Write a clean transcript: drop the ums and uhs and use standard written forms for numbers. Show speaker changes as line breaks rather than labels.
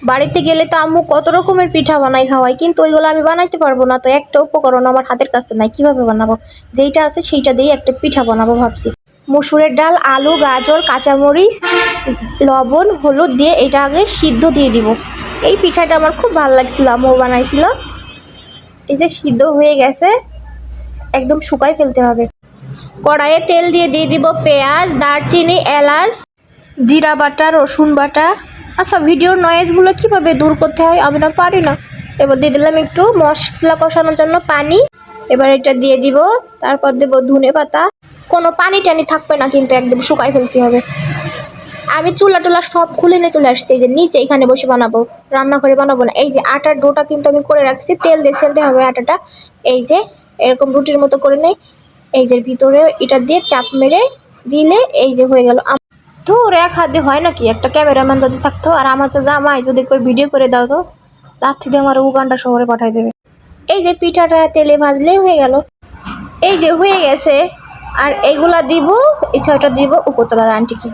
বাড়িতে গেলে তো আম্মু কত রকমের পিঠা বানাই খাওয়াই, কিন্তু ওইগুলো আমি বানাইতে পারবো না। তো একটা উপকরণ আমার হাতের কাছে নাই, কিভাবে বানাবো? যেইটা আছে সেইটা দিয়ে একটা পিঠা বানাবো ভাবছি। মসুরের ডাল, আলু, গাজর, কাঁচামরিচ, লবণ, হলুদ দিয়ে এটা আগে সিদ্ধ দিয়ে দিব। এই পিঠাটা আমার খুব ভালো লাগছিল, আম্মু বানাইছিল। এই যে সিদ্ধ হয়ে গেছে, একদম শুকাই ফেলতে হবে। কড়াইয়ে তেল দিয়ে দিব পেঁয়াজ, দারচিনি, এলাচ, জিরা বাটা, রসুন বাটা। আচ্ছা, ভিডিওর নয়েজগুলো কিভাবে দূর করতে হয় আমি না পারি না। এবার দিয়ে দিলাম একটু মশলা কষানোর জন্য পানি। এবার এটা দিয়ে দিব, তারপর দেব ধনে পাতা। কোনো পানি টানি থাকবে না, কিন্তু একদম শুকাই ফেলতে হবে। আমি চুলা টুলা সব খুলে নিয়ে চলে আসছি, এই যে নিচে এখানে বসে বানাবো, রান্নাঘরে বানাবো না। এই যে আটার ডোটা কিন্তু আমি করে রাখছি, তেল দিয়ে ছেলতে হবে আটাটা। এই যে এরকম রুটির মতো করে নেই, এই যে ভিতরে এটা দিয়ে চাপ মেরে দিলে এই যে হয়ে গেল। ধুর, এক হাত দিয়ে হয় নাকি? একটা ক্যামেরাম্যান যদি থাকতো, আর আমার তো জামাই যদি কই ভিডিও করে দাও তো রাত্রি দিয়ে আমার উগান্ডা শহরে পাঠাই দেবে। এই যে পিঠাটা তেলে ভাজলেই হয়ে গেল। এই যে হয়ে গেছে। আর এইগুলা দিব, এই ছয়টা দিব উপরতলার আন্টিকে।